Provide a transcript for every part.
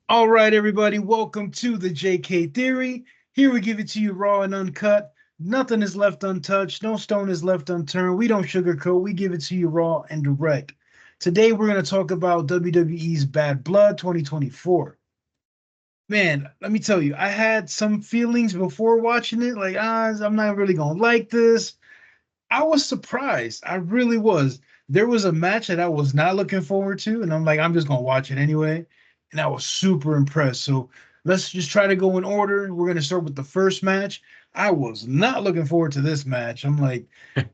All right, everybody, welcome to the JK Theory. Here we give it to you raw and uncut. Nothing is left untouched. No stone is left unturned. We don't sugarcoat. We give it to you raw and direct. Today, we're going to talk about WWE's Bad Blood 2024. Man, let me tell you, I had some feelings before watching it, like, I'm not really going to like this. I was surprised. I really was. There was a match that I was not looking forward to, and I'm like, I'm just gonna watch it anyway. And I was super impressed. So let's just try to go in order. We're gonna start with the first match. I was not looking forward to this match. I'm like,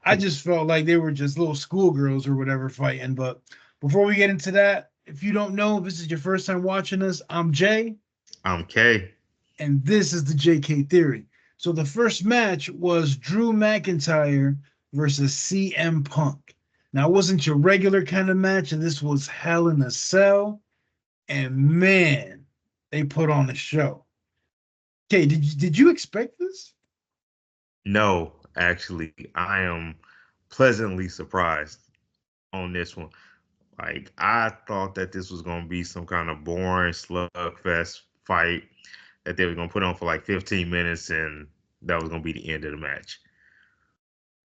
I just felt like they were just little schoolgirls or whatever fighting. But before we get into that, if you don't know, if this is your first time watching us, I'm Jay I'm K. and this is the JK Theory. So the first match was Drew McIntyre versus CM Punk. Now it wasn't your regular kind of match, and this was Hell in a Cell. And man, they put on a show. Okay, did you expect this? No, actually, I am pleasantly surprised on this one. Like, I thought that this was going to be some kind of boring slugfest fight that they were going to put on for like 15 minutes and that was going to be the end of the match.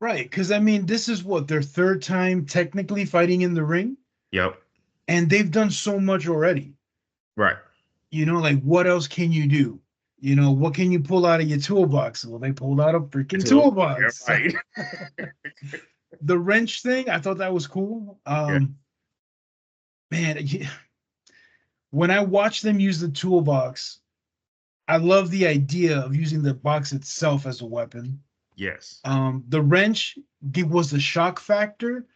Right, because I mean, this is what their third time technically fighting in the ring, Yep. and they've done so much already. Right. Like what else can you do? What can you pull out of your toolbox? Well, they pulled out a freaking Yeah, toolbox. right. The wrench thing, I thought that was cool. Yeah. Man, when I watch them use the toolbox, I love the idea of using the box itself as a weapon. Yes. The wrench was the shock factor,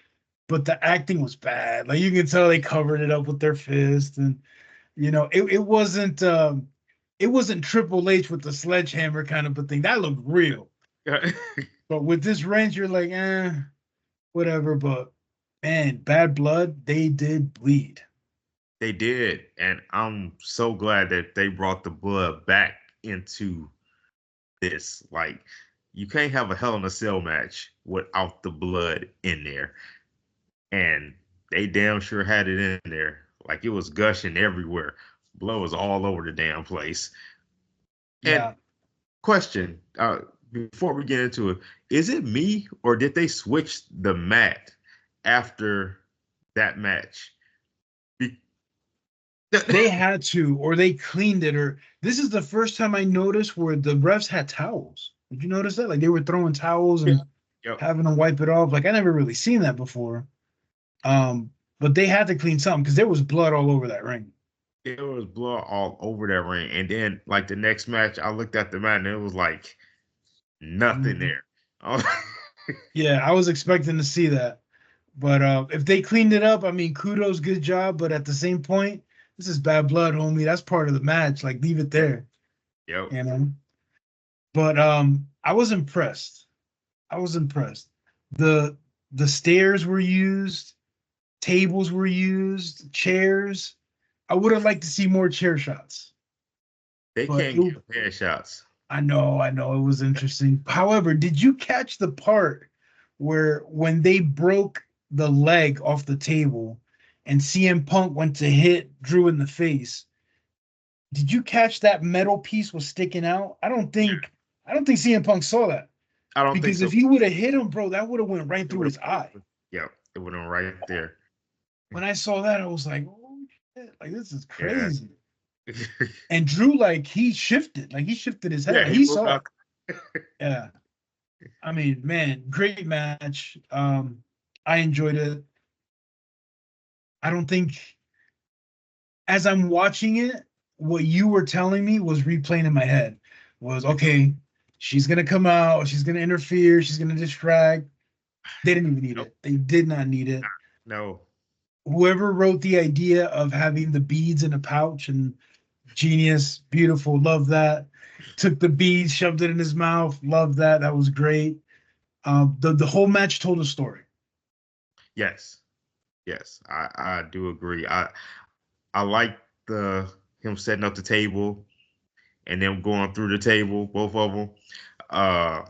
but the acting was bad. Like you can tell they covered it up with their fist, and it wasn't Triple H with the sledgehammer kind of a thing. That looked real. But with this wrench, you're like, whatever. But man, Bad Blood, they did bleed. They did. And I'm so glad that they brought the blood back into this. Like, you can't have a Hell in a Cell match without the blood in there. And they damn sure had it in there. Like, it was gushing everywhere. Blood was all over the damn place. And Yeah. question, before we get into it, is it me or did they switch the mat after that match? Be- They had to, or they cleaned it, or this is the first time I noticed where the refs had towels. Did you notice that? Like they were throwing towels yeah. and Yep. having them wipe it off. Like I never really seen that before. But they had to clean something because there was blood all over that ring. There was blood all over that ring. And then, like, the next match, I looked at the mat and it was like nothing Mhm. there. I was- Yeah, I was expecting to see that. But if they cleaned it up, I mean, kudos, good job. But at the same point, this is bad blood, homie. That's part of the match. Like, leave it yeah. there, Yep. you know. But I was impressed. I was impressed. The the stairs were used, tables were used, chairs. I would have liked to see more chair shots, They but can't give headshots. I know it was interesting. However, did you catch the part where when they broke the leg off the table and CM Punk went to hit Drew in the face? Did you catch that metal piece was sticking out? I don't think CM Punk saw that I don't think because if so. he would have hit him, bro, that would have went right It through would his have, eye. yeah, it would have right there. When I saw that, I was like, oh shit, like this is Yeah. crazy. And Drew, like he shifted his head, Yeah, like he he moved saw out. it. Yeah. I mean, man, great match. I enjoyed it. I don't think as I'm watching it, what you were telling me was replaying in my head. Was okay, she's gonna come out, she's gonna interfere, she's gonna distract. They didn't even need Nope. it. They did not need it. No. Whoever wrote the idea of having the beads in a pouch and genius, beautiful, love that. Took the beads, shoved it in his mouth, love that. That was great. The whole match told a story. Yes. Yes. I do agree. I like the him setting up the table and them going through the table, both of them. Uh,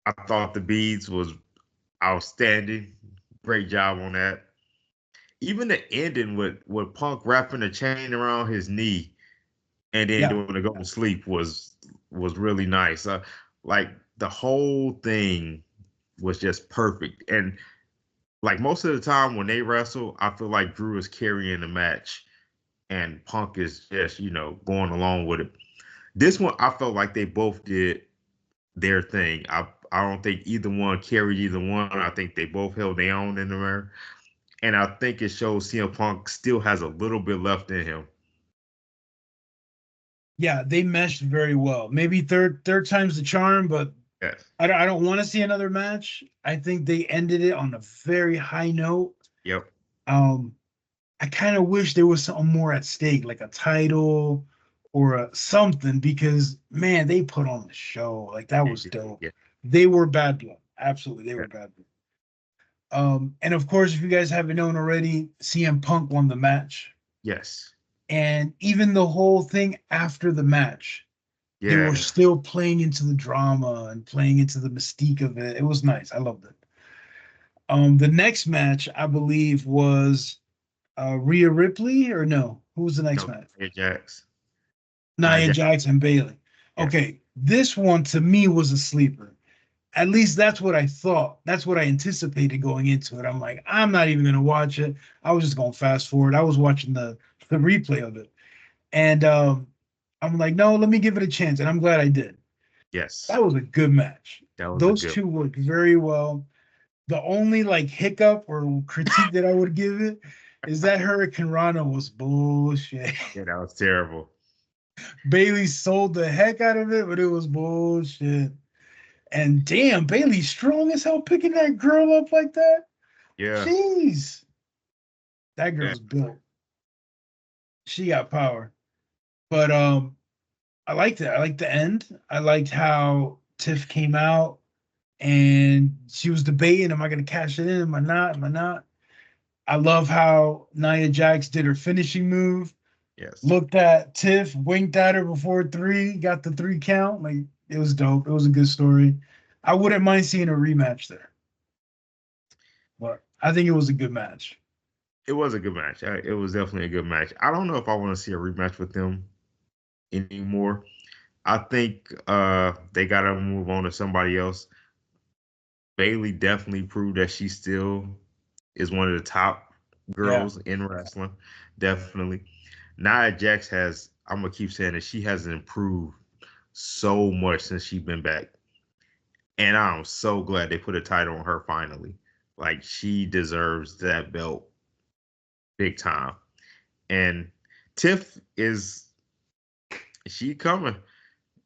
I thought the beads was outstanding. Great job on that. Even the ending with Punk wrapping the chain around his knee. and then Yeah. doing the go to sleep was really nice. Like the whole thing was just perfect. And like most of the time when they wrestle, I feel like Drew is carrying the match and Punk is just, going along with it. This one, I felt like they both did their thing. I don't think either one carried either one. I think they both held their own in the mirror. And I think it shows CM Punk still has a little bit left in him. Yeah, they meshed very well. Maybe third time's the charm, but Yes. I don't want to see another match. I think they ended it on a very high note. Yep. Um, I kind of wish there was something more at stake, like a title or something, because man, they put on the show. Like that They was did. dope. Yeah. They were bad blood. Absolutely, they Yeah. were bad blood. And of course, if you guys haven't known already, CM Punk won the match. Yes. And even the whole thing after the match, they were Yeah. still playing into the drama and playing into the mystique of it. It was nice. I loved it. The next match, I believe, was Rhea Ripley, or no? Who was the next No, match? Nia Jax. Nia Nia Jax. Jax and Bailey. Yes. Okay, this one to me was a sleeper. At least that's what I thought. That's what I anticipated going into it. I'm like, I'm not even gonna watch it. I was just gonna fast forward. I was watching the replay of it, and I'm like, no, let me give it a chance, and I'm glad I did. Yes. That was a good match. That was a Those good two worked very well. The only like hiccup or critique that I would give it is that Hurricane Rana was bullshit. Yeah, that was terrible. Bailey sold the heck out of it, but it was bullshit. And damn, Bailey's strong as hell picking that girl up like that. Yeah. Jeez. That Yeah. girl's built. She got power. But I liked it. I liked the end. I liked how Tiff came out and she was debating, am I gonna cash it in? Am I not? Am I not? I love how Nia Jax did her finishing move, Yes. looked at Tiff, winked at her before three, got the 3 count. Like it was dope. It was a good story. I wouldn't mind seeing a rematch there, but I think it was a good match. It was a good match. It was definitely a good match. I don't know if I want to see a rematch with them anymore. I think they gotta move on to somebody else. Bailey definitely proved that she still is one of the top Yeah. girls in wrestling. Definitely. Nia Jax has, I'm gonna keep saying that she has improved so much since she's been back. And I'm so glad they put a title on her finally. Like she deserves that belt big time. And Tiff is she coming.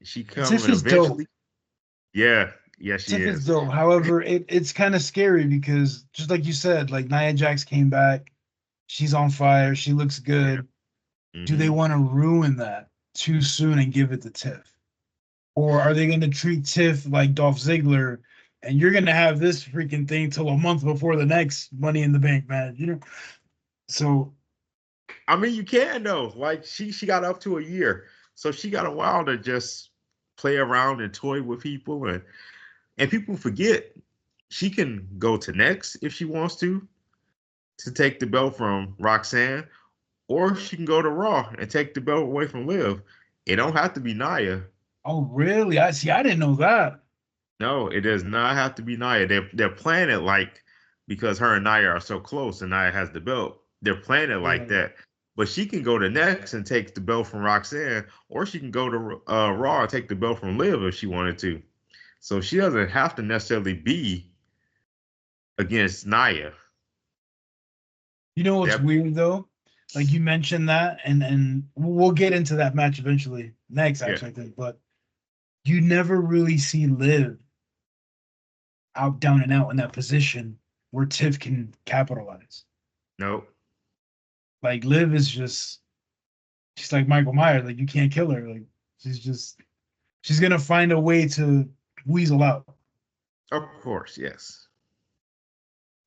She Tiff coming is dope. eventually. Yeah, yeah, she Tiff is is. dope. However, it's kind of scary because just like you said, like Nia Jax came back. She's on fire. She looks Yeah. good. Do they Hmm. want to ruin that too soon and give it to Tiff? Or are they going to treat Tiff like Dolph Ziggler and you're going to have this freaking thing till a month before the next Money in the Bank match, you know? So, I mean, you can though. Like she got up to a year, so she got a while to just play around and toy with people, and people forget she can go to next if she wants to take the belt from Roxanne, or she can go to Raw and take the belt away from Liv. It don't have to be Nia. oh, really? I see. I didn't know that. No, it does not have to be Nia. They're playing it like because her and Nia are so close and Nia has the belt. They're playing it like Yeah. that. But she can go to next and take the belt from Roxanne, or she can go to Raw and take the belt from Liv if she wanted to. So she doesn't have to necessarily be against Nia. You know what's That weird though? Like you mentioned that, and we'll get into that match eventually next, yeah, actually, I think. But you never really see Liv out down and out in that position where Tiff can capitalize. no, Like Liv is just she's like Michael Myers, like you can't kill her. Like she's gonna find a way to weasel out. of course, yes,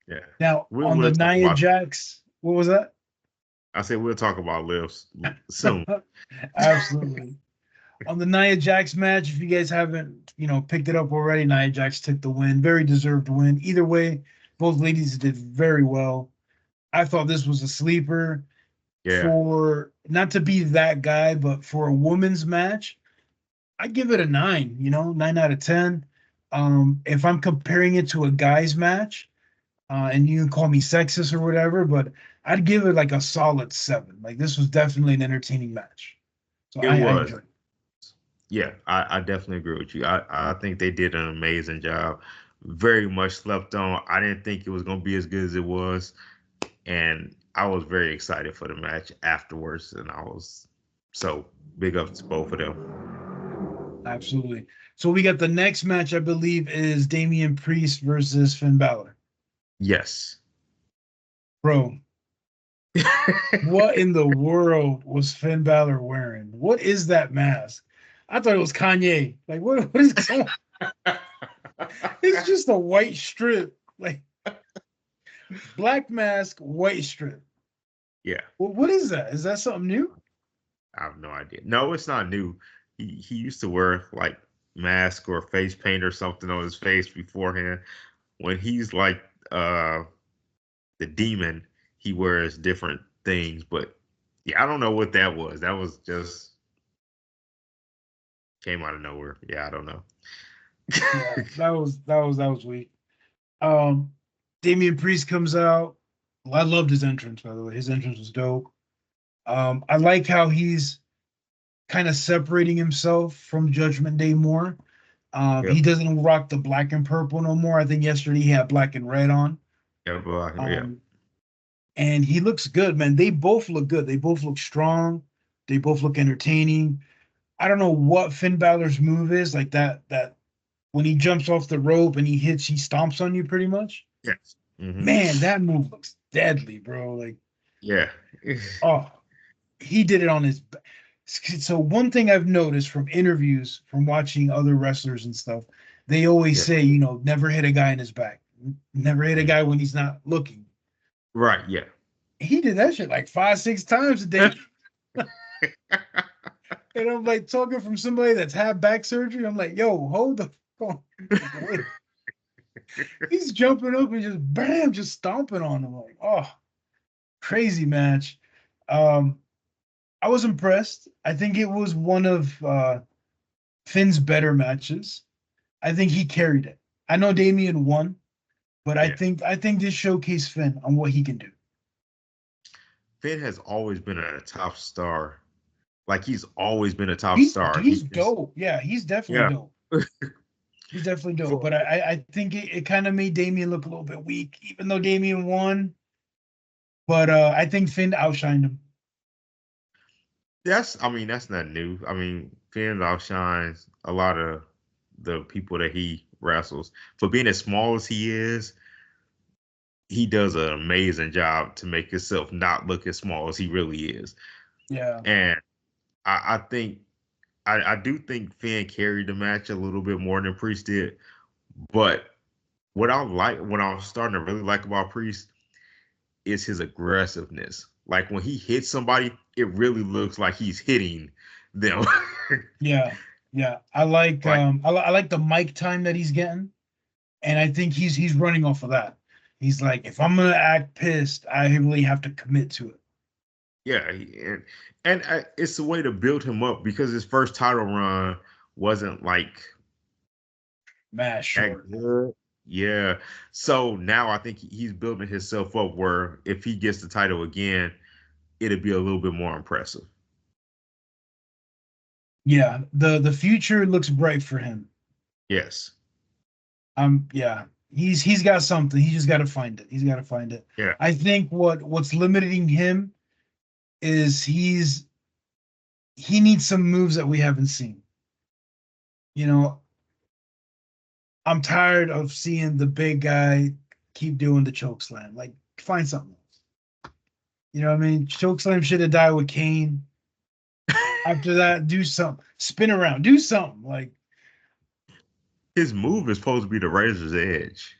yeah. Now on the We'll talk Nia about. Jax, what was that? I said we'll talk about Liv soon. Absolutely. On the Nia Jax match, if you guys haven't, picked it up already, Nia Jax took the win. Very deserved win. Either way, both ladies did very well. I thought this was a sleeper. Yeah, For not to be that guy, but for a women's match, I give it a 9. 9 out of 10. If I'm comparing it to a guy's match, and you can call me sexist or whatever, but I'd give it like a solid 7. Like this was definitely an entertaining match, so it I was. enjoyed it. Yeah, I definitely agree with you. I think they did an amazing job. Very much slept on. I didn't think it was going to be as good as it was. And I was very excited for the match afterwards. And I was so big up to both of them. Absolutely. So we got the next match, I believe, is Damian Priest versus Finn Balor. Yes. Bro, what in the world was Finn Balor wearing? What is that mask? I thought it was Kanye. Like, what is going? It's just a white strip, like black mask, white strip. Yeah, What is that? Is that something new? I have no idea. No, it's not new. He used to wear like mask or face paint or something on his face beforehand. When he's like the demon, he wears different things. But yeah, I don't know what that was. That was just came out of nowhere. Yeah, I don't know. Yeah, that was weak. Um, Damian Priest comes out. Well, I loved his entrance, by the way. His entrance was dope. I like how he's kind of separating himself from Judgment Day more. He Yep. doesn't rock the black and purple no more. I think yesterday he had black and red on. Yeah, yeah. Um, and he looks good, man. They both look good. They both look strong. They both look entertaining. I don't know what Finn Balor's move is, like that when he jumps off the rope and he stomps on you pretty much. Yes. Hmm. Man, that move looks deadly, bro. Like, Yeah. oh, he did it on his. So one thing I've noticed from interviews, from watching other wrestlers and stuff, they always Yeah. say, never hit a guy in his back, never hit a Mhm. guy when he's not looking. Right. Yeah. He did that shit like 5, 6 times a day. And I'm like talking from somebody that's had back surgery. I'm like, yo, hold the phone. Wait. He's jumping up and just bam, just stomping on him. Like, oh, crazy match. Um, I was impressed. I think it was one of Finn's better matches. I think he carried it. I know Damian won, but I Yeah. think I think this showcased Finn on what he can do. Finn has always been a top star. Like he's always been a top He's star. He he's just dope. Yeah, he's definitely yeah. dope. He's definitely dope. For But I think it kind of made Damian look a little bit weak, even though Damian won. But I think Finn outshined him. that's not new. I mean, Finn outshines a lot of the people that he wrestles. For being as small as he is, he does an amazing job to make himself not look as small as he really is. Yeah. And I think I do think Finn carried the match a little bit more than Priest did. But what I'm starting to really like about Priest is his aggressiveness. Like when he hits somebody, it really looks like he's hitting them. Yeah. Yeah. I like Like I like the mic time that he's getting. And I think he's running off of that. He's like, if I'm gonna act pissed, I really have to commit to it. yeah, it's a way to build him up because his first title run wasn't like Mass that short. good. Yeah. So now I think he's building himself up where if he gets the title again, it'll be a little bit more impressive. Yeah, the future looks bright for him. Yes. Yeah, he's got something. He just got to find it. He's got to find it. Yeah. I think what's limiting him is he needs some moves that we haven't seen. You know, I'm tired of seeing the big guy keep doing the choke slam. Like, find something else. You know what I mean? Choke slam should have died with Kane. After that, do something. Spin around. Do something. Like, His move is supposed to be the razor's edge.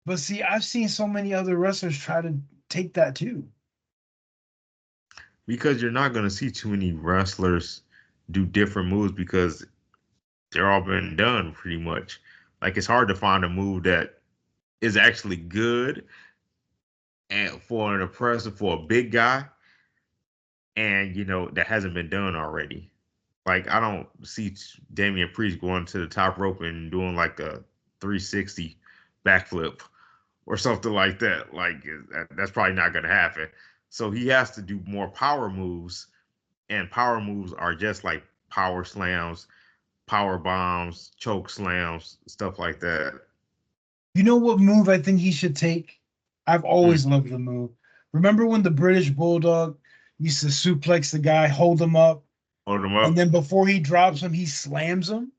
but see, I've seen so many other wrestlers try to take that too. Because you're not gonna see too many wrestlers do different moves because they're all been done pretty much. Like it's hard to find a move that is actually good and for an oppressor for a big guy, and that hasn't been done already. Like I don't see Damian Priest going to the top rope and doing like a 360 backflip or something like that. Like that's probably not going to happen. So he has to do more power moves, and power moves are just like power slams, power bombs, choke slams, stuff like that. You know what move I think he should take? I've Mm. always loved the move. Remember when the British Bulldog used to suplex the guy, hold him up, Hold them and up. then before he drops him, he slams him?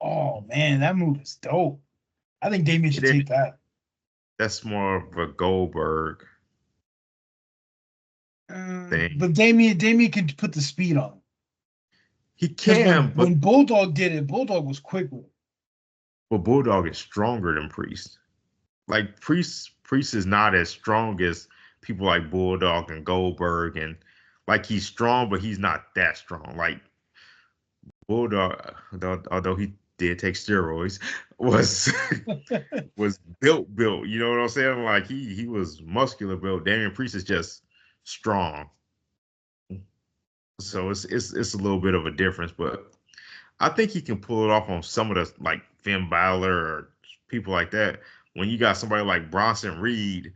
Oh man, that move is dope. I think Damien should It is. take that. That's more of a Goldberg thing. But Damien can put the speed on him. He Because can, but when Bulldog did it, Bulldog was quick with it. Bulldog is stronger than Priest. Like Priest is not as strong as people like Bulldog and Goldberg, and like he's strong, but he's not that strong. Like Bulldog, although he did take steroids, was was built. You know what I'm saying? Like he was muscular built. Damian Priest is just strong. So it's a little bit of a difference, but I think he can pull it off on some of the like Finn Balor or people like that. When you got somebody like Bronson Reed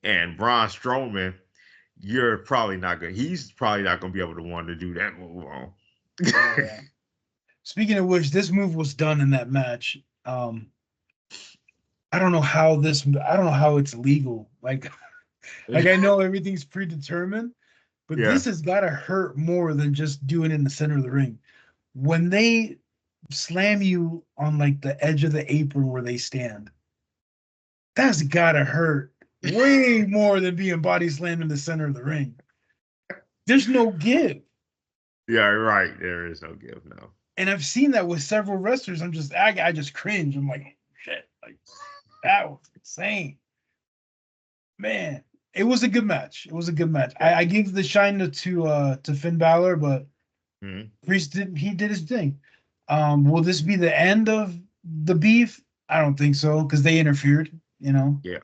and Braun Strowman, you're probably not good. He's probably not going to be able to want to do that move on. Yeah. Speaking of which, this move was done in that match. I don't know how I don't know how it's legal. Like I know everything's predetermined, but Yeah, this has got to hurt more than just doing it in the center of the ring. When they slam you on like the edge of the apron where they stand, that's got to hurt way more than being body slammed in the center of the ring. There's no give. yeah, right. There is no give now. And I've seen that with several wrestlers. I just cringe. I'm like, shit, like that was insane. Man, it was a good match. It was a good match. I give the shine to Finn Balor, but Mhm. Priest did his thing. Will this be the end of the beef? I don't think so because they interfered. You know, Yeah,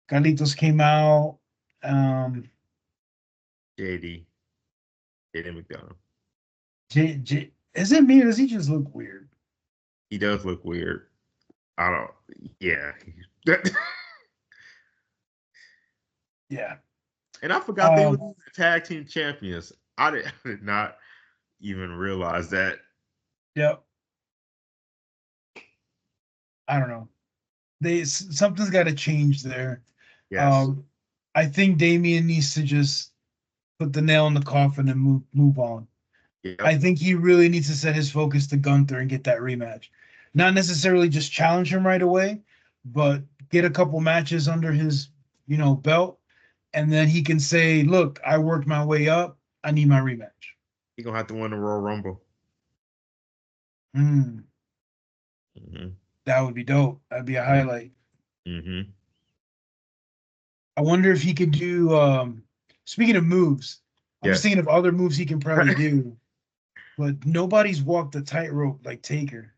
Carlitos came out. Um, JD, JD McDonough. is it me or does he just look weird? He does look weird. I don't. Yeah. Yeah. And I forgot they were Um, the tag team champions. I did not even realize that. yeah. I don't know. Something's got to change there. Yes. Um, I think Damien needs to just put the nail in the coffin and move on. I Yep. think he really needs to set his focus to Gunther and get that rematch. Not necessarily just challenge him right away, but get a couple matches under his, belt, and then he can say, "Look, I worked my way up. I need my rematch." He gonna have to win the Royal Rumble. Hmm, Hmm. that would be dope. That'd be a highlight. Hmm. I wonder if he could do. Speaking of moves, I'm just Yes. thinking of other moves he can probably do, but nobody's walked the tightrope like Taker,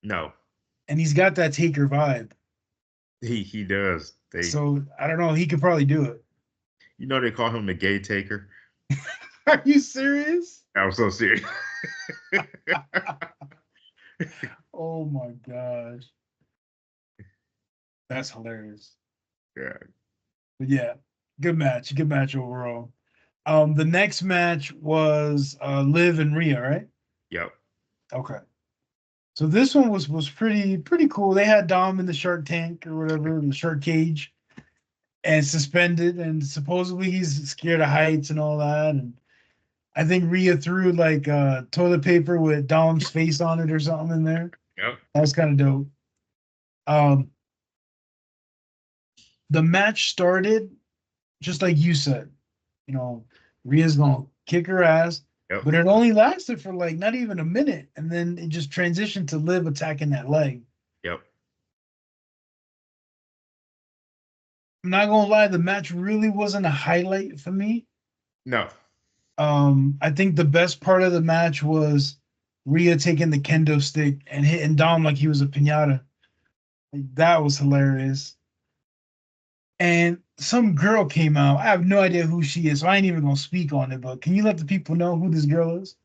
No, and he's got that Taker vibe. he does. So I don't know. He could probably do it. They call him the gay taker. Are you serious? I'm so serious. Oh my gosh. That's hilarious. Yeah. But yeah, good match. Good match overall. The next match was Liv and Rhea, right? Yep. Okay. So this one was pretty cool. They had Dom in the shark tank or whatever, the shark cage, and suspended, and supposedly he's scared of heights and all that. And I think Rhea threw like toilet paper with Dom's face on it or something in there. Yep. That was kind of dope. Um, the match started just like you said. You know, Rhea's gonna kick her ass, Yep. but it only lasted for like not even a minute, and then it just transitioned to Liv attacking that leg. Yep. I'm not gonna lie, the match really wasn't a highlight for me. No. I think the best part of the match was Rhea taking the kendo stick and hitting Dom like he was a pinata. Like, that was hilarious. and some girl came out. I have no idea who she is, so I ain't even gonna speak on it. But can you let the people know who this girl is?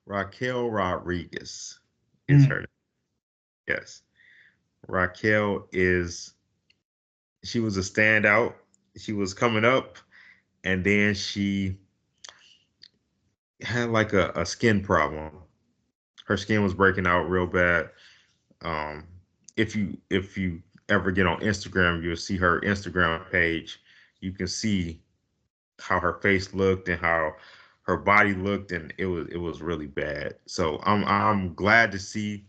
Raquel Rodriguez is Mm. her name. Yes. Raquel is she was a standout. She was coming up and then she had like a skin problem. Her skin was breaking out real bad. Um, if you ever get on Instagram, you'll see her Instagram page. You can see how her face looked and how her body looked, and it was really bad. So I'm glad to see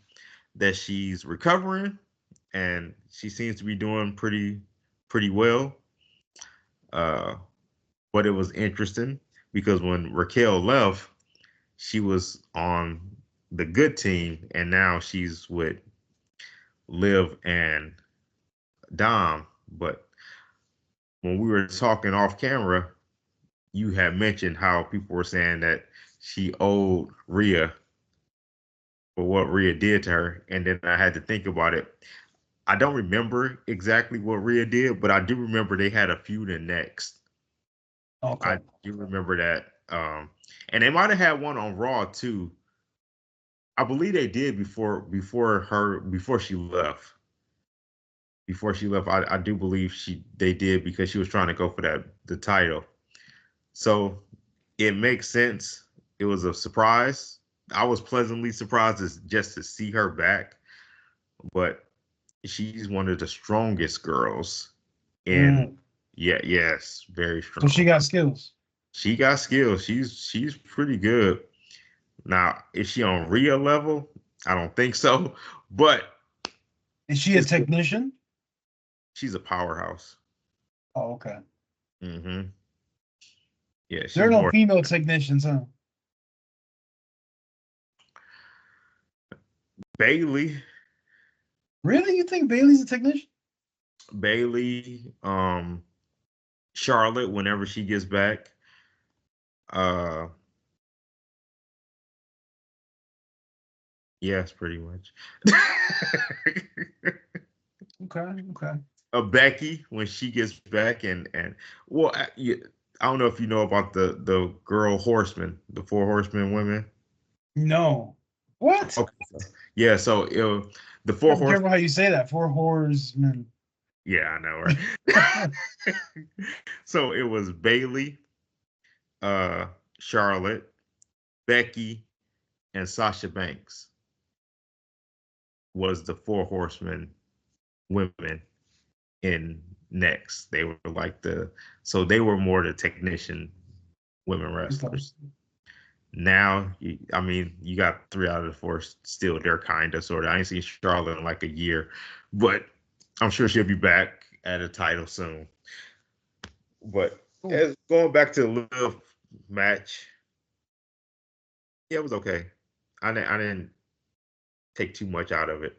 that she's recovering, and she seems to be doing pretty well. Uh, but it was interesting because when Raquel left, she was on the good team, and now she's with Liv and Dom. But when we were talking off camera, you had mentioned how people were saying that she owed Rhea for what Rhea did to her. And then I had to think about it. I don't remember exactly what Rhea did, but I do remember they had a feud in next. Okay. I do remember that. And they might have had one on Raw too. I believe they did before she left. Before she left, I do believe they did because she was trying to go for the title. So it makes sense. It was a surprise. I was pleasantly surprised just to see her back, but she's one of the strongest girls in Mm. yeah, yes, very So she strong. got skills. She got skills. She's pretty good. Now, is she on Rhea level? I don't think so, but Is she a it's good. technician? She's a powerhouse. Oh, okay. Hmm. Yeah, There are she's no more female technicians, huh? Bailey. Really? You think Bailey's a technician? Bailey, Charlotte, whenever she gets back. Uh, yes, pretty much. Okay, okay. Becky when she gets back, and well, I don't know if you know about the girl horsemen, the four horsemen women. No. What? Okay, yeah. So the You four gotta be careful horsemen. how you say that. Four horsemen. Yeah, I know, right? So it was Bailey, uh, Charlotte, Becky, and Sasha Banks was the four horsemen women in next. They were like so they were more the technician women Okay. wrestlers. Now, I mean, you got three out of the four still. They're kind of sort of. I ain't seen Charlotte in like a year, but I'm sure she'll be back at a title soon. But Cool. as going back to the Liv match, yeah, it was okay. I didn't take too much out of it.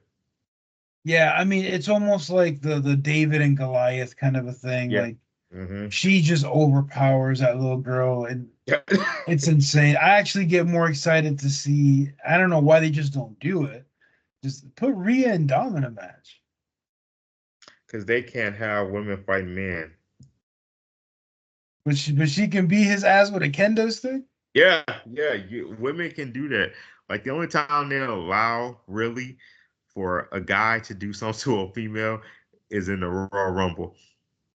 Yeah, I mean, it's almost like the David and Goliath kind of a thing. Yeah. Like Hmm. she just overpowers that little girl, and Yeah. it's insane. I actually get more excited to see. I don't know why they just don't do it. Just put Rhea and Dom in a match. Because they can't have women fight men. But she can beat his ass with a kendo stick. Yeah, yeah, women can do that. Like the only time they'll allow really for a guy to do something to a female is in the Royal Rumble.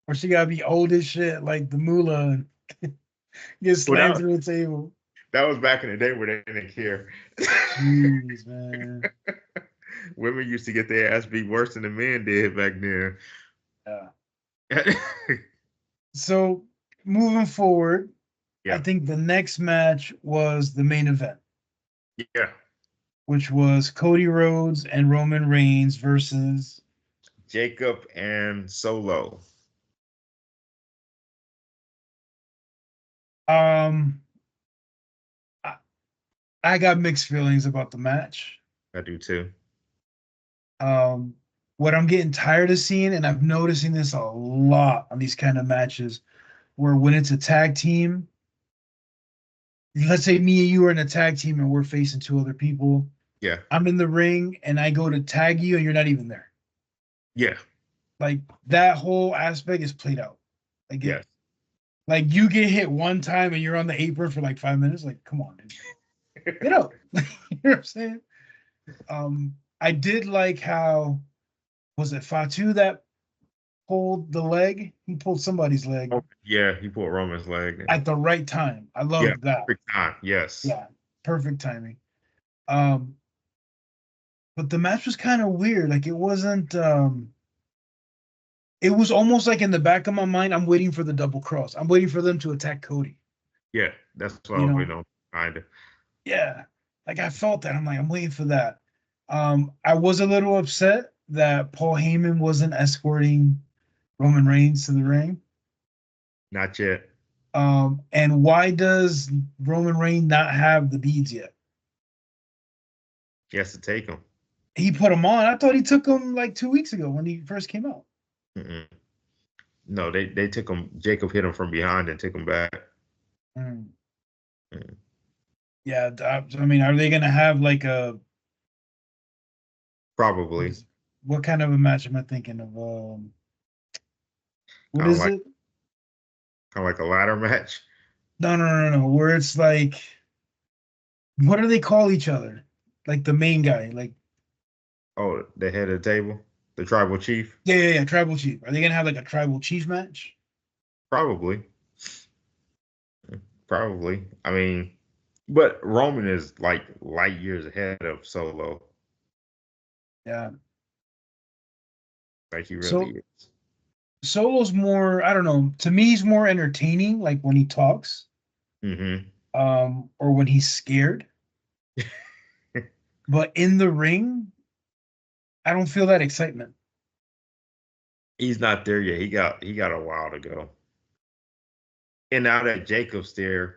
Or she gotta be old as shit, like the Moolah, and get Well, slammed through the table. that was back in the day where they didn't care. Jeez, man. Women used to get their ass beat worse than the men did back then. Yeah. So moving forward, I Yeah, think the next match was the main event, yeah. which was Cody Rhodes and Roman Reigns versus Jacob and Solo. um I, I got mixed feelings about the match. I do too. Um what I'm getting tired of seeing, and I'm noticing this a lot on these kind of matches, where when it's a tag team, let's say me and you are in a tag team and we're facing two other people. Yeah, I'm in the ring and I go to tag you and you're not even there. yeah, Like that whole aspect is played out. Like Yes. like you get hit one time and you're on the apron for like 5 minutes. Like, come on, dude. Get up. You know what I'm saying? I did like how was it Fatu that pulled the leg? He pulled somebody's leg Yeah, he pulled Roman's leg. at the right time. I Yeah, love that. perfect time. Yes. Yeah, perfect timing. Um, but the match was kind of weird. Like it wasn't. It was almost like in the back of my mind, I'm waiting for the double cross. I'm waiting for them to attack Cody. Yeah, that's what I You was know? waiting on. Kinda. Yeah. Like I felt that. I'm like, I'm waiting for that. I was a little upset that Paul Heyman wasn't escorting Roman Reigns to the ring. Not yet. And why does Roman Reigns not have the beads yet? He has to take him. He put them on. I thought he took them like 2 weeks ago when he first came out. Mm-mm. No, they took him. Jacob hit him from behind and took him back. Mm. Mm. Yeah, I mean, are they gonna have like a Probably what kind of a match am I thinking of? What kind of is like it? a ladder match. No. Where it's like, what do they call each other? Like the main guy, like Oh, the head of the table, the tribal chief. yeah. Tribal chief. Are they gonna have like a tribal chief match? Probably, probably. I mean, but Roman is like light years ahead of Solo. Yeah. Like he really So is. Solo's more, I don't know, to me he's more entertaining, like when he talks, Mm-hmm. or when he's scared. But in the ring, I don't feel that excitement. He's not there yet. He got a while to go. And now that Jacob's there,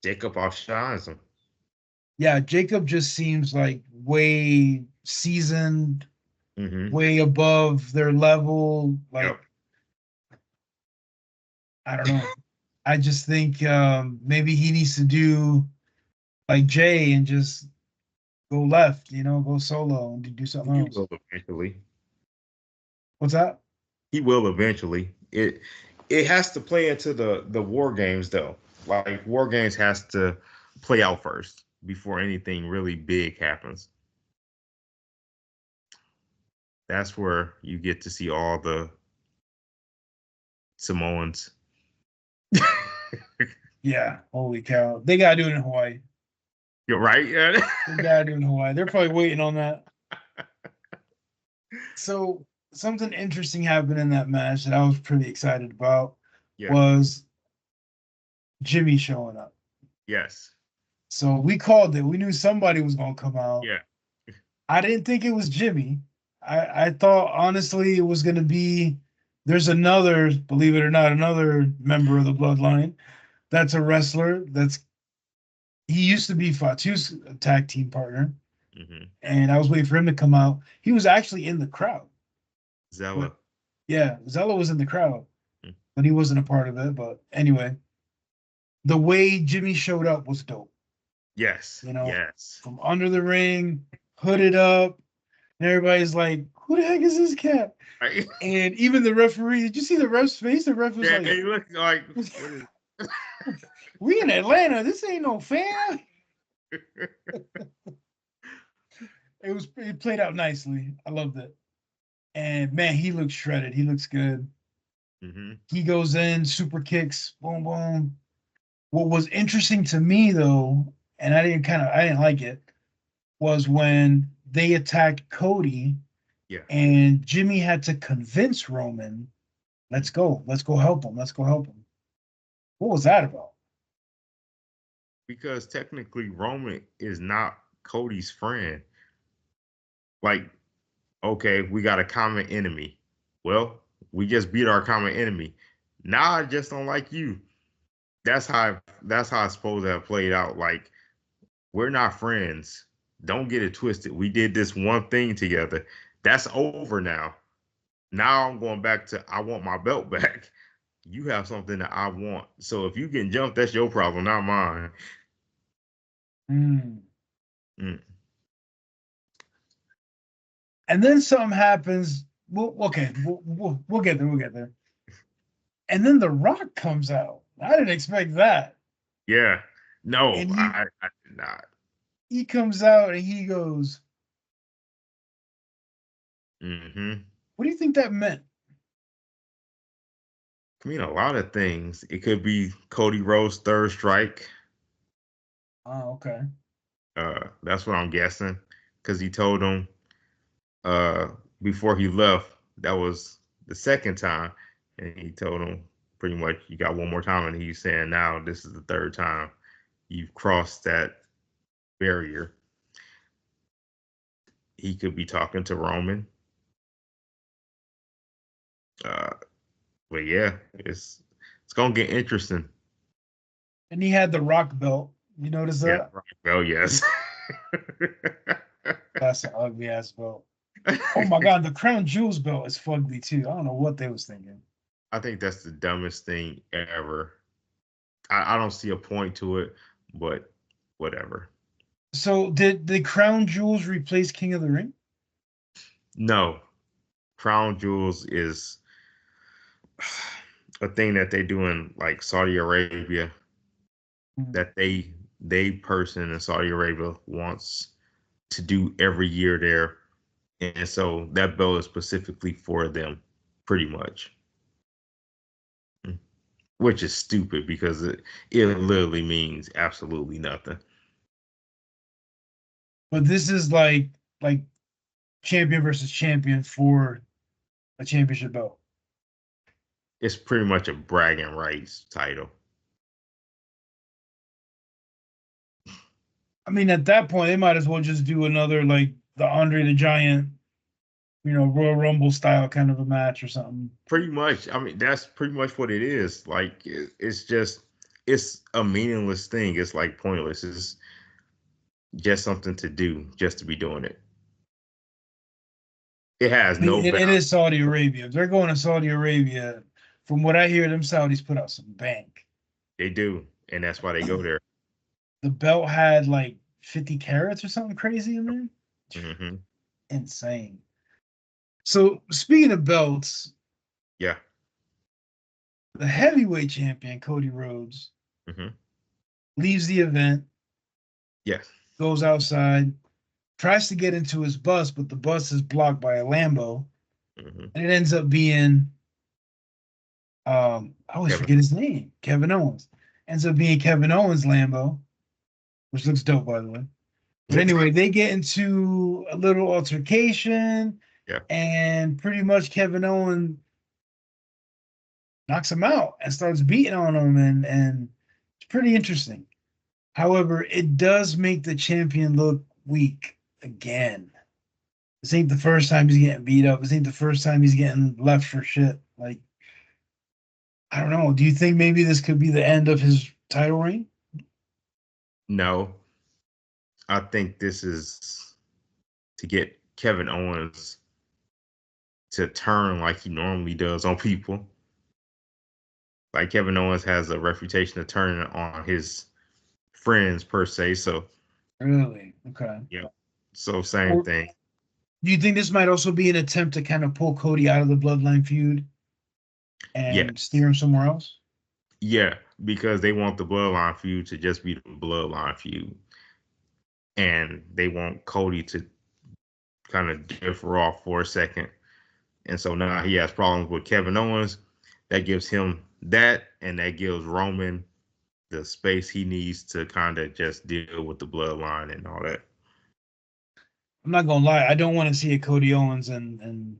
Jacob outshines him. Yeah, Jacob just seems like way seasoned, Mm-hmm. way above their level. Like, Yep. I don't know. I just think maybe he needs to do like Jay and just go left, go solo and do something He else. will eventually. What's that? He will eventually. It has to play into the war games though. Like war games has to play out first before anything really big happens. That's where you get to see all the Samoans. Yeah, holy cow. They gotta do it in Hawaii. You're right. Yeah. They gotta do it in Hawaii. They're probably waiting on that. So something interesting happened in that match that I was pretty excited about Yeah. was Jimmy showing up. Yes. So we called it. We knew somebody was gonna come out. Yeah. I didn't think it was Jimmy. I thought honestly it was gonna be there's another, believe it or not, another member of the bloodline that's a wrestler. He used to be Fatu's tag team partner, Mm-hmm. and I was waiting for him to come out. He was actually in the crowd. But Zella. yeah, Zella was in the crowd, Mm. but he wasn't a part of it. But anyway, the way Jimmy showed up was dope. Yes. You know, Yes. from under the ring, hooded up, and everybody's like, "Who the heck is this cat?" Right. And even the referee, did you see the ref's face? The ref was Yeah. like, He looked like what is "We in Atlanta. This ain't no fan." It played out nicely. I loved it. And man, he looks shredded. He looks good. mm-hmm. He goes in, super kicks, boom, boom. What was interesting to me though, and I didn't like it, was when they attacked Cody Yeah. and Jimmy had to convince Roman, let's go help him, let's go help him. What was that about? Because technically Roman is not Cody's friend. Like, okay, we got a common enemy. Well, we just beat our common enemy. Now I just don't like you. That's how it's supposed to have played out. Like, we're not friends. Don't get it twisted. We did this one thing together. That's over now. Now I'm going back to I want my belt back. You have something that I want. So if you get jumped, that's your problem, not mine. Mm. Mm. And then something happens okay, we'll get there. We'll get there. And then The Rock comes out. I didn't expect that. Yeah. No, And I did not. he comes out and he goes, Hmm. "What do you think that meant?" I mean, a lot of things. It could be Cody Rhodes' third strike. Oh, okay. That's what I'm guessing. Because he told him uh before he left, that was the second time. And he told him pretty much you got one more time. And he's saying now this is the third time you've crossed that barrier. He could be talking to Roman. Uh, but yeah, it's gonna get interesting. And he had the Rock belt. You notice Yeah, that? right. Well, yes. That's an ugly ass belt. Oh my god, the Crown Jewels belt is fugly too. I don't know what they was thinking. I think that's the dumbest thing ever. I don't see a point to it, but whatever. So did the Crown Jewels replace King of the Ring? No, crown jewels is a thing that they do in like Saudi Arabia Hmm. that they person in Saudi Arabia wants to do every year there. And so that belt is specifically for them, pretty much. Which is stupid because it literally means absolutely nothing. But this is like champion versus champion for a championship belt. It's pretty much a bragging rights title. I mean, at that point, they might as well just do another like the Andre the Giant, Royal Rumble style kind of a match or something. Pretty much. I mean, that's pretty much what it is. Like it's just it's a meaningless thing. It's like pointless. It's just something to do, just to be doing it. It has I mean, no it value. is Saudi Arabia. If they're going to Saudi Arabia, from what I hear, them Saudis put out some bank. They do, and that's why they go there. The belt had like 50 carats or something crazy in there. Hmm. Insane. So speaking of belts, Yeah. the heavyweight champion Cody Rhodes Hmm. leaves the event, Yes. goes outside, tries to get into his bus, but the bus is blocked by a Lambo, Hmm. and it ends up being I always Kevin. forget his name, Kevin Owens. Ends up being Kevin Owens' Lambo, which looks dope by the way. But anyway, they get into a little altercation, Yeah. and pretty much Kevin Owens knocks him out and starts beating on him, and it's pretty interesting. However, it does make the champion look weak again. This ain't the first time he's getting beat up. This ain't the first time he's getting left for shit. Like, I don't know. Do you think maybe this could be the end of his title reign? No, I think this is to get Kevin Owens to turn like he normally does on people. Like Kevin Owens has a reputation of turning on his friends per se. So Really? Okay. yeah. So same Or thing. do you think this might also be an attempt to kind of pull Cody out of the bloodline feud and Yes. steer him somewhere else? Yeah, because they want the bloodline feud to just be the bloodline feud. And they want Cody to kind of differ off for a second. And so now he has problems with Kevin Owens. That gives him that, and that gives Roman the space he needs to kind of just deal with the bloodline and all that. I'm not gonna lie. I don't want to see a Cody Owens and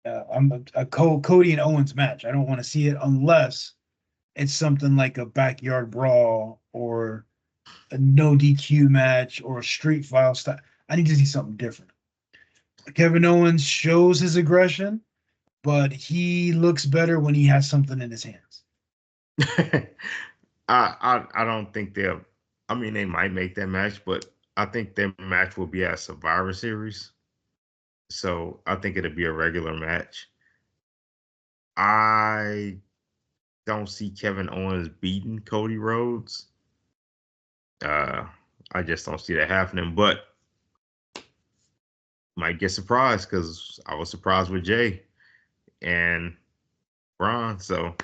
I'm a Cody and Owens match. I don't want to see it unless it's something like a backyard brawl or a no DQ match or a street file style. I need to see something different. Kevin Owens shows his aggression, but he looks better when he has something in his hands. I don't think they'll. I mean, they might make that match, but I think their match will be at Survivor Series. So I think it'll be a regular match. I don't see Kevin Owens beating Cody Rhodes. Uh, I just don't see that happening. But Might get surprised because I was surprised with Jay and Braun. So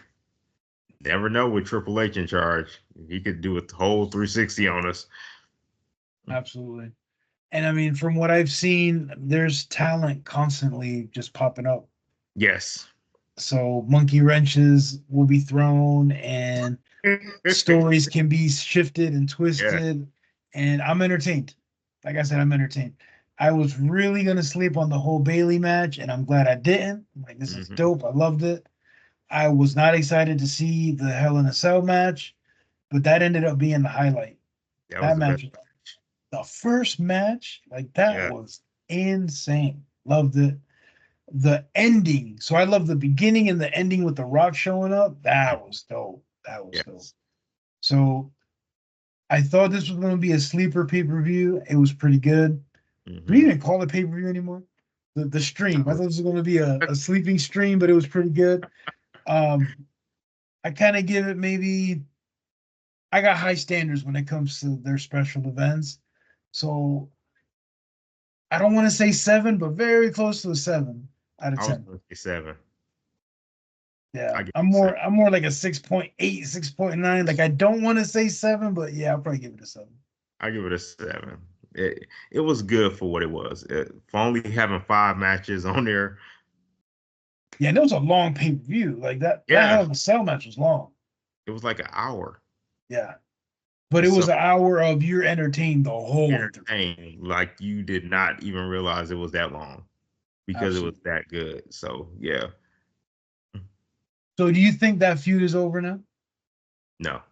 never know with Triple H in charge. He could do a whole 360 on us. Absolutely. And I mean, from what I've seen, there's talent constantly just popping up. Yes. So monkey wrenches will be thrown and stories can be shifted and Yeah. twisted. And I'm entertained. Like I said, I'm entertained. I was really gonna sleep on the whole Bailey match, and I'm glad I didn't. Like, this is Hmm. dope. I loved it. I was not excited to see the Hell in a Cell match, but that ended up being the highlight. That was That the best. match, the first match, like that Yeah. was insane. Loved it. The ending. So I love the beginning and the ending with the Rock showing up. That was dope. That was dope. Yes. So I thought this was going to be a sleeper pay per view. It was pretty good. We Hmm. didn't call it pay per view anymore. The stream. I thought this was going to be a sleeping stream, but it was pretty good. Um, I kind of give it maybe. I got high standards when it comes to their special events, so I don't want to say 7, but very close to a 7 out of I was 10. going to say 7. Yeah, I give I'm it 7. more I'm more like a 6.8, 6.9. Like, I don't want to say 7, but yeah, I'll probably give it a 7. I give it a 7. It was good for what it was. For only having 5 matches on there. Yeah, and it was a long pay per view. Like that Yeah. Hell in a Cell match was long. It was like an hour. Yeah, but it So was an hour of you're entertained the whole way through. entertaining. Like you did not even realize it was that long because it was Absolutely. that good. So yeah. So do you think that feud is over now? No.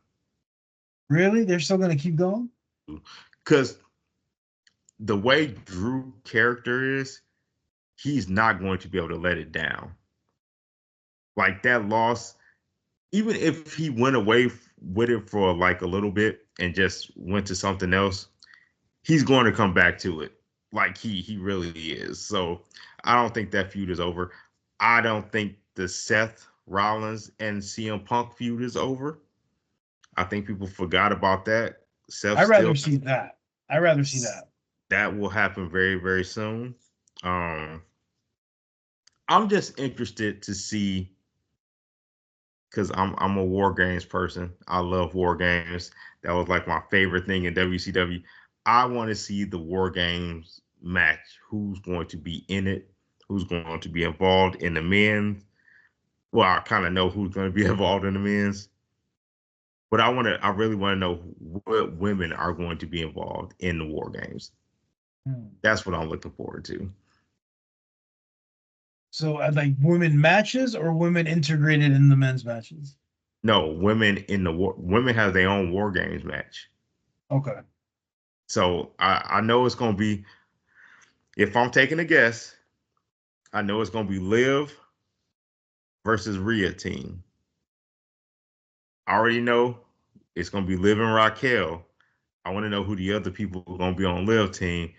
Really? They're still gonna keep going? Because the way Drew character is, he's not going to be able to let it down. Like that loss, even if he went away with it for like a little bit and just went to something else, he's going to come back to it. Like he really is. So I don't think that feud is over. I don't think the Seth Rollins and CM Punk feud is over. I think people forgot about that. Seth I'd rather still see that. I'd rather see that. that will happen very very soon. Um, I'm just interested to see because I'm a war games person. I love war games. That was like my favorite thing in WCW. I want to see the war games match. Who's going to be in it? Who's going to be involved in the men's? Well, I kind of know who's going to be involved in the men's, but I really want to know what women are going to be involved in the war games. Hmm. That's what I'm looking forward to. So, like women matches or women integrated in the men's matches? No, women in the war. Women have their own war games match. Okay. So I know it's going to be. If I'm taking a guess, I know it's going to be Liv versus Rhea team. I already know it's going to be Liv and Raquel. I want to know who the other people are going to be on Liv team,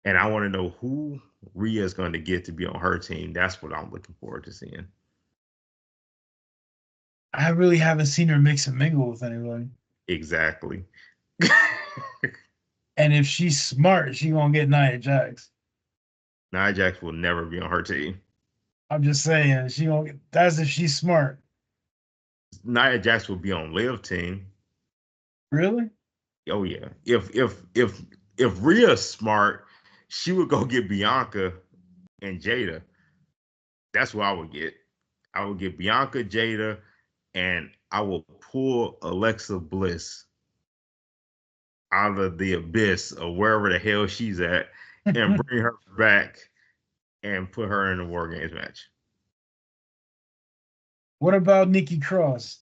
and I want to know who Rhea is going to get to be on her team. That's what I'm looking forward to seeing. I really haven't seen her mix and mingle with anybody. Exactly. And if she's smart, she gonna get Nia Jax. Nia Jax will never be on her team. I'm just saying, she gonna get, that's if she's smart. Nia Jax will be on Liv team. Really? Oh yeah. If Rhea's smart, she would go get Bianca and Jada. That's what I would get. I would get Bianca, Jada, and I will pull Alexa Bliss out of the abyss or wherever the hell she's at and bring her back and put her in a War Games match. What about Nikki Cross?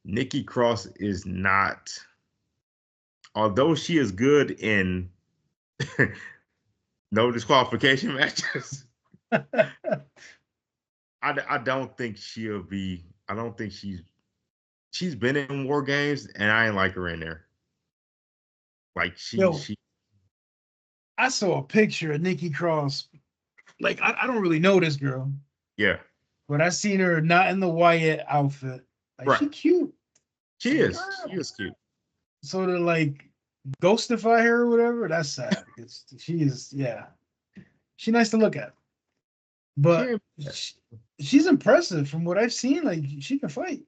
Nikki Cross is not, although she is good in no disqualification matches. I don't think she'll be. I don't think she's been in War Games and I ain't like her in there. Like Yo, she I saw a picture of Nikki Cross. Like, I don't really know this girl, yeah but I seen her not in the Wyatt outfit. Like, right. she cute. She Like, is. She girl. is cute. Sort of like ghostify her or whatever, that's sad. She is, yeah, she's nice to look at, but She, she's impressive from what I've seen. Like she can fight.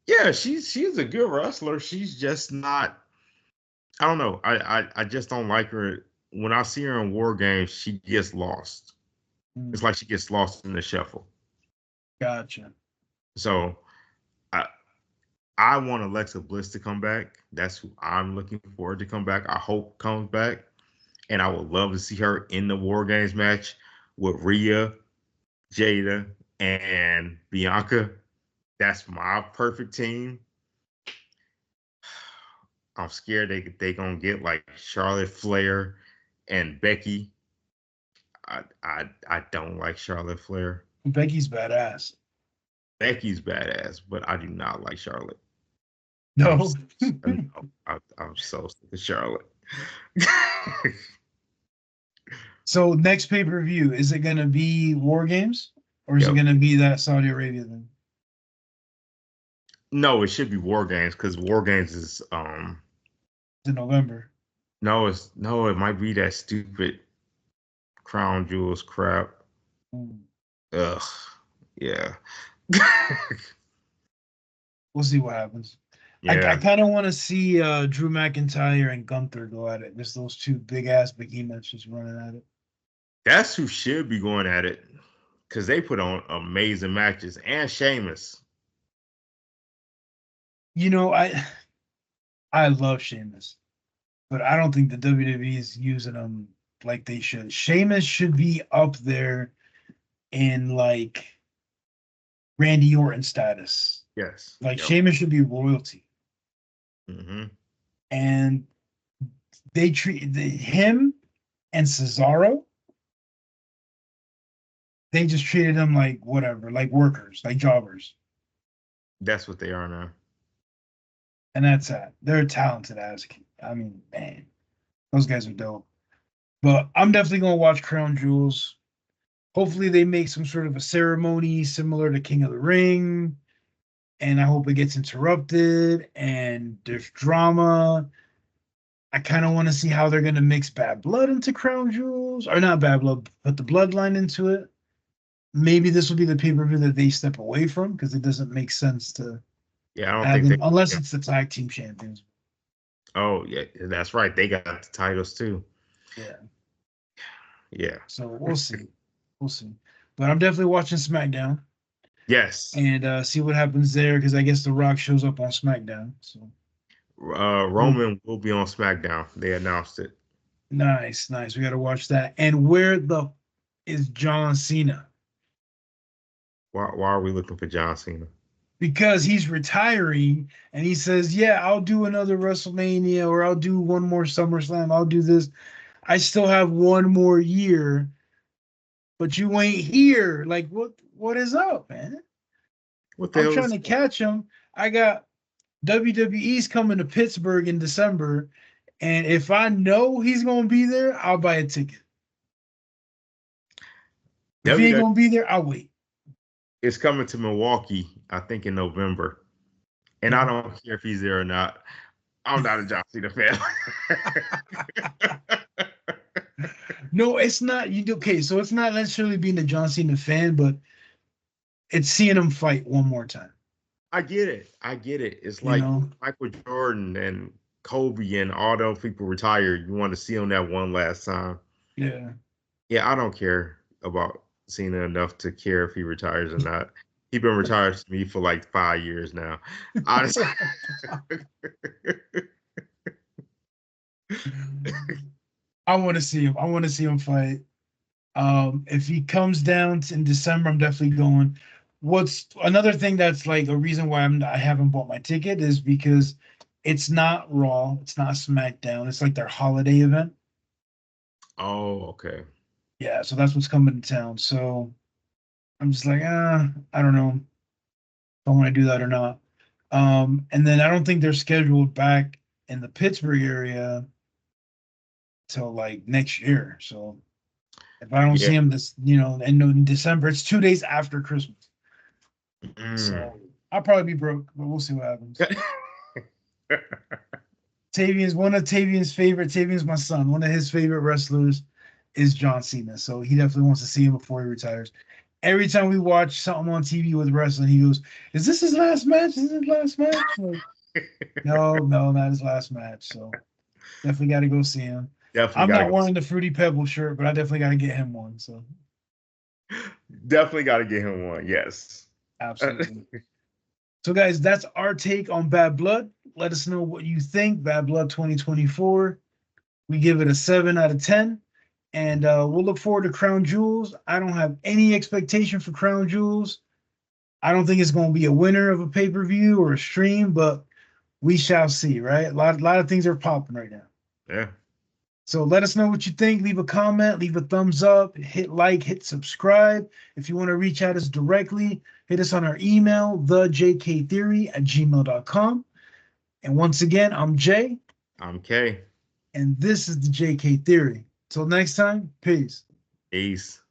yeah, she's a good wrestler. She's just not. I don't know. I just don't like her. When I see her in War Games, she gets lost. It's Mm, like she gets lost in the shuffle. gotcha. So I I want Alexa Bliss to come back. That's who I'm looking forward to come back. I hope comes back, and I would love to see her in the War Games match with Rhea, Jada, and Bianca. That's my perfect team. I'm scared they gonna get like Charlotte Flair and Becky. I don't like Charlotte Flair. Becky's badass. Becky's badass, but I do not like Charlotte. I'm No. s- I'm so sick of Charlotte. So next pay per view, is it gonna be War Games or is it Yep. gonna be that Saudi Arabia thing? No, it should be War Games because War Games is In November. no, it might be that stupid Crown Jewels crap. Mm. Ugh. Yeah. We'll see what happens. I Yeah. kind of want to see Drew McIntyre and Gunther go at it. Just those two big ass behemoths just running at it. That's who should be going at it. Because they put on amazing matches. And Sheamus. You know, I love Sheamus, but I don't think the WWE is using them like they should. Sheamus should be up there in like Randy Orton status. Yes. Like Yep. Sheamus should be royalty. Hmm. And they treat him and Cesaro, they just treated them like whatever, like workers, like jobbers. That's what they are now. And that's that. They're talented as I mean, man, those guys are dope. But I'm definitely gonna watch Crown Jewels. Hopefully they make some sort of a ceremony similar to King of the Ring. And I hope it gets interrupted and there's drama. I kind of want to see how they're gonna mix bad blood into Crown Jewels. Or not bad blood, but the bloodline into it. Maybe this will be the pay-per-view that they step away from because it doesn't make sense to Yeah, I don't have think them they. unless Yeah. it's the tag team champions. Oh, yeah, that's right. They got the titles too. Yeah. Yeah. So we'll see. We'll see. But I'm definitely watching SmackDown Yes. and see what happens there because I guess The Rock shows up on SmackDown. So Roman will be on SmackDown. They announced it. nice, nice. We got to watch that. And where the is John Cena? Why are we looking for John Cena? Because he's retiring and he says, "Yeah, I'll do another WrestleMania or I'll do one more SummerSlam. I'll do this. I still have one more year, but you ain't here. Like, what is up, man? What the I'm hell trying is to catch him. I got WWE's coming to Pittsburgh in December, and if I know he's gonna be there, I'll buy a ticket. If he ain't WWE gonna be there, I'll wait." is coming to Milwaukee, I think in November. And I Mhm. don't care if he's there or not. I'm not a John Cena fan. No, it's not. Okay? So it's not necessarily being a John Cena fan, but it's seeing him fight one more time. I get it. I get it. It's You like know? Michael Jordan and Kobe and all those people retired. You want to see them that one last time. Yeah. Yeah, I don't care about Cena enough to care if he retires or not. He's been retired to me for like 5 years now. Honestly. I want to see him. I want to see him fight. If he comes down in December, I'm definitely going. What's another thing that's like a reason why I haven't bought my ticket is because it's not Raw, it's not SmackDown, it's like their holiday event. Oh, okay. Yeah, so that's what's coming to town. So I'm just like, I don't know if I want to do that or not. And then I don't think they're scheduled back in the Pittsburgh area till like next year. So if I don't Yeah. see him in December, it's 2 days after Christmas. Mm. So I'll probably be broke, but we'll see what happens. One of Tavian's favorite. Tavian's my son. One of his favorite wrestlers is John Cena. So he definitely wants to see him before he retires. Every time we watch something on TV with wrestling, he goes, "Is this his last match? Is this his last match?" Like, no, not his last match. So definitely got to go see him. Definitely I'm gotta not go. wearing the Fruity Pebble shirt, but I definitely got to get him one. So Definitely gotta get him one. Yes. absolutely. So guys, that's our take on Bad Blood. Let us know what you think. Bad Blood 2024. We give it a 7 out of 10. And we'll look forward to Crown Jewels. I don't have any expectation for Crown Jewels. I don't think it's going to be a winner of a pay per view or a stream, but we shall see, right? A lot of things are popping right now. Yeah. So let us know what you think. Leave a comment, leave a thumbs up, hit like, hit subscribe. If you want to reach out us directly, hit us on our email, thejktheory@gmail.com. And once again, I'm Jay, I'm K. and this is the JK Theory. Till next time, peace. Peace.